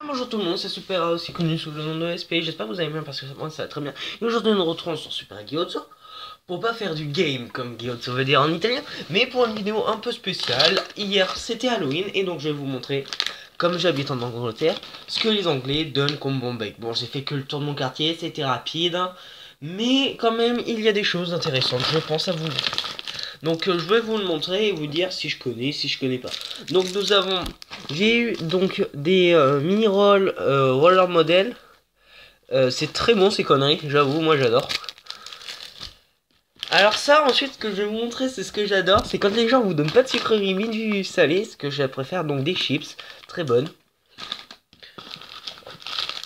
Bonjour tout le monde, c'est Super, aussi connu sous le nom de SP, j'espère que vous allez bien parce que moi ça va très bien. Et aujourd'hui nous nous retrouvons sur Super Gyozzo, pour pas faire du game comme Gyozzo veut dire en italien, mais pour une vidéo un peu spéciale. Hier c'était Halloween et donc je vais vous montrer, comme j'habite en Angleterre, ce que les Anglais donnent comme bon bec. Bon, j'ai fait que le tour de mon quartier, c'était rapide, mais quand même il y a des choses intéressantes, je pense à vous. Donc je vais vous le montrer et vous dire si je connais, si je connais pas. Donc j'ai eu donc des mini-rolls roller model. C'est très bon ces conneries, j'avoue, moi j'adore. Alors ça ensuite ce que je vais vous montrer, c'est ce que j'adore, c'est quand les gens vous donnent pas de sucreries ni du salé, ce que je préfère, donc des chips, très bonnes.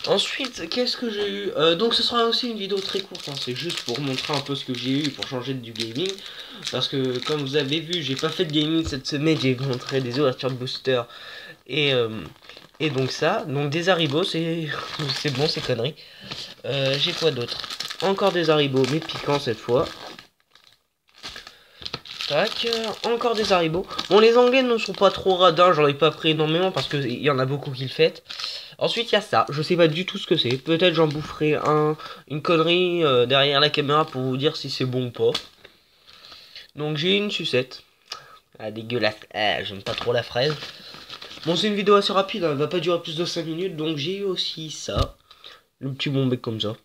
Ensuite, qu'est-ce que j'ai eu donc ce sera aussi une vidéo très courte, hein, c'est juste pour montrer un peu ce que j'ai eu, pour changer du gaming. Parce que comme vous avez vu, j'ai pas fait de gaming cette semaine, j'ai montré des ouvertures de booster. Et, euh, et donc ça, donc des Haribo, c'est bon ces conneries. J'ai quoi d'autre? Encore des Haribo, mais piquants cette fois. Tac, encore des Haribo. Bon, les Anglais ne sont pas trop radins, j'en ai pas pris énormément parce qu'il y en a beaucoup qui le fêtent. Ensuite, il y a ça, je sais pas du tout ce que c'est. Peut-être j'en boufferai une connerie derrière la caméra pour vous dire si c'est bon ou pas. Donc j'ai une sucette. Ah, dégueulasse. Ah, j'aime pas trop la fraise. Bon, c'est une vidéo assez rapide, hein, elle va pas durer plus de 5 minutes. Donc j'ai eu aussi ça. Le petit bon bec comme ça.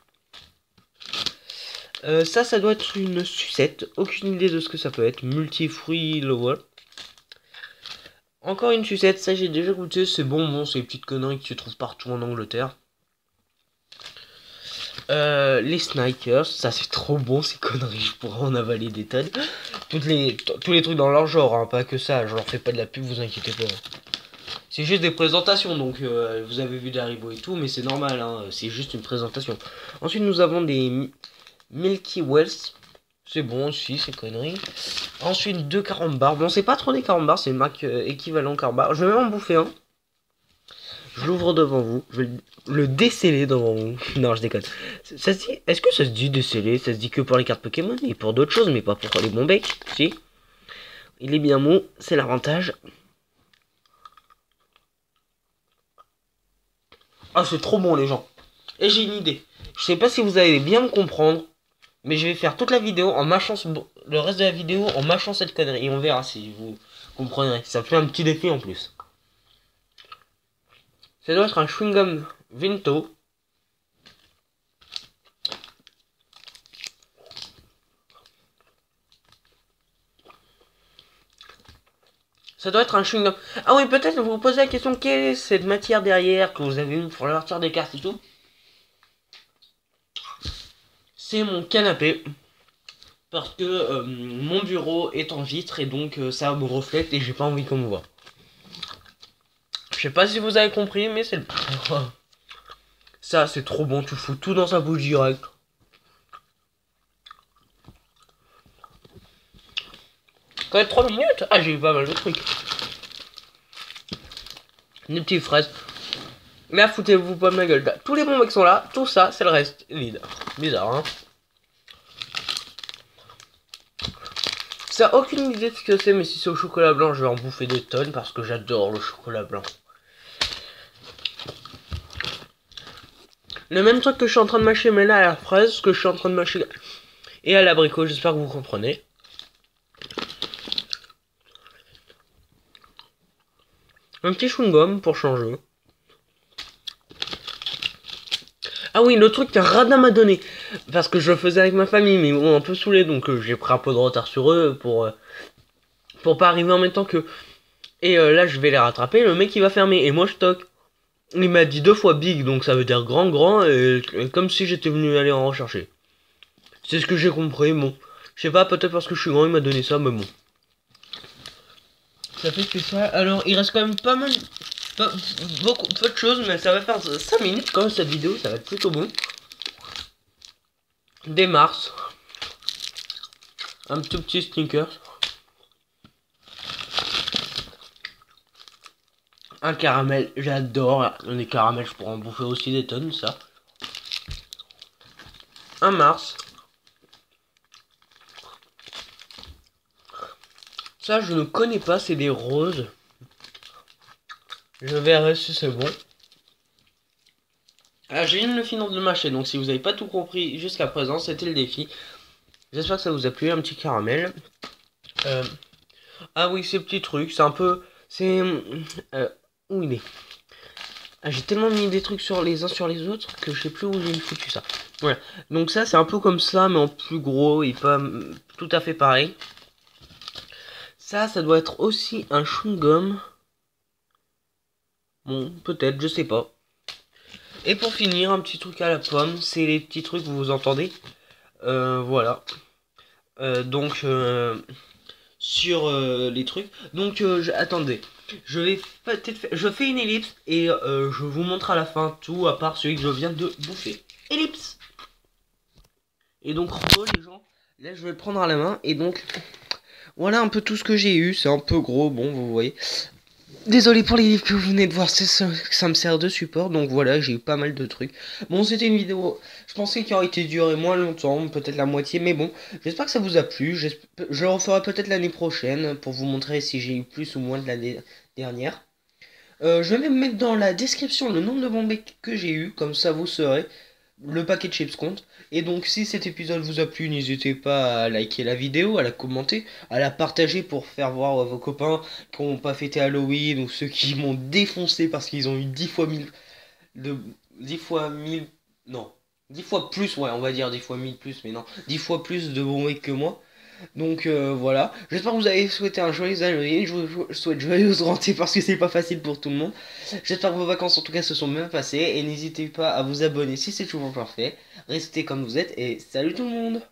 Ça doit être une sucette. Aucune idée de ce que ça peut être. Multifruit lower. Encore une sucette, ça j'ai déjà goûté, c'est bon, c'est les petites conneries que tu trouves partout en Angleterre. Les Snickers, ça c'est trop bon ces conneries, je pourrais en avaler des tonnes. Tous les trucs dans leur genre, hein, pas que ça, je leur fais pas de la pub, vous inquiétez pas. C'est juste des présentations, donc vous avez vu des Haribo et tout, mais c'est normal, hein, c'est juste une présentation. Ensuite nous avons des Milky Wells, c'est bon aussi, ces conneries. Ensuite, deux carambars. Bon, c'est pas trop des carambars, c'est une marque équivalent carambar. Je vais même en bouffer un. Je l'ouvre devant vous. Je vais le déceler devant vous. Non, je déconne. Ça se dit. Est-ce que ça se dit déceler? Ça se dit que pour les cartes Pokémon et pour d'autres choses, mais pas pour les bons becs. Si. Il est bien mou, c'est l'avantage. Ah, c'est trop bon, les gens. Et j'ai une idée. Je sais pas si vous allez bien me comprendre, mais je vais faire toute la vidéo en mâchant le reste de la vidéo en mâchant cette connerie. Et on verra si vous comprenez. Ça fait un petit défi en plus. Ça doit être un chewing-gum Vinto. Ça doit être un chewing-gum. Ah oui, peut-être vous vous posez la question, quelle est cette matière derrière que vous avez eu pour leur tirer des cartes et tout. C'est mon canapé. Parce que mon bureau est en vitre et donc ça me reflète et j'ai pas envie qu'on me voit. Je sais pas si vous avez compris, mais c'est le... Ça, c'est trop bon, tu fous tout dans sa bouche direct. Quand même 3 minutes. Ah, j'ai eu pas mal de trucs. Des petites fraises. Là, foutez-vous pas de ma gueule. Tous les bons mecs sont là, tout ça, c'est le reste. Vide. Bizarre, hein. Ça a aucune idée de ce que c'est, mais si c'est au chocolat blanc, je vais en bouffer des tonnes parce que j'adore le chocolat blanc. Le même truc que je suis en train de mâcher, mais là à la fraise, ce que je suis en train de mâcher et à l'abricot, j'espère que vous comprenez. Un petit chewing-gum pour changer. Ah oui, le truc qu'un radin m'a donné, parce que je le faisais avec ma famille, mais bon, un peu saoulé, donc j'ai pris un peu de retard sur eux pour pas arriver en même temps que... Et là, je vais les rattraper, le mec il va fermer, et moi je toque. Il m'a dit 2 fois big, donc ça veut dire grand, et comme si j'étais venu aller en rechercher. C'est ce que j'ai compris, bon. Je sais pas, peut-être parce que je suis grand, il m'a donné ça, mais bon. Ça fait que ça. Alors, il reste quand même pas mal... peu de choses, mais ça va faire 5 minutes quand même cette vidéo, ça va être plutôt bon. Des Mars. Un tout petit sneaker. Un caramel, j'adore. Les caramels, je pourrais en bouffer aussi des tonnes, ça. Un Mars. Ça, je ne connais pas, c'est des roses. Je verrai si c'est bon. Ah, je viens de le finir de mâcher, donc si vous n'avez pas tout compris jusqu'à présent, c'était le défi. J'espère que ça vous a plu, un petit caramel. Euh, Ah oui, ces petits trucs, c'est un peu... C'est... Où il est? Ah, j'ai tellement mis des trucs sur les uns sur les autres que je sais plus où j'ai foutu ça. Voilà. Donc ça, c'est un peu comme ça, mais en plus gros et pas tout à fait pareil. Ça doit être aussi un chewing-gum. Bon, peut-être, je sais pas. Et pour finir, un petit truc à la pomme, c'est les petits trucs, vous entendez. Voilà. Donc, sur les trucs. Donc, attendez. Je vais peut-être je fais une ellipse et je vous montre à la fin tout à part celui que je viens de bouffer. Ellipse. Et donc, les gens, là, je vais le prendre à la main et donc, voilà un peu tout ce que j'ai eu. C'est un peu gros, bon, vous voyez. Désolé pour les livres que vous venez de voir, ça me sert de support, donc voilà, j'ai eu pas mal de trucs. Bon, c'était une vidéo, je pensais qu'il aurait été duré moins longtemps, peut-être la moitié, mais bon, j'espère que ça vous a plu, je le referai peut-être l'année prochaine, pour vous montrer si j'ai eu plus ou moins de l'année dernière. Je vais même mettre dans la description le nombre de bombes que j'ai eu, comme ça vous saurez. Le paquet de chips compte. Et donc si cet épisode vous a plu, n'hésitez pas à liker la vidéo, à la commenter, à la partager pour faire voir à vos copains qui n'ont pas fêté Halloween ou ceux qui m'ont défoncé parce qu'ils ont eu 10 fois 1000 de 10 fois 1000 non, 10 fois plus, ouais, on va dire 10 fois 1000 plus, mais non, 10 fois plus de bons que moi. Donc voilà, j'espère que vous avez souhaité un joyeux Halloween, je souhaite joyeuse rentrée parce que c'est pas facile pour tout le monde. J'espère que vos vacances en tout cas se sont bien passées et n'hésitez pas à vous abonner si c'est toujours pas fait. Restez comme vous êtes et salut tout le monde!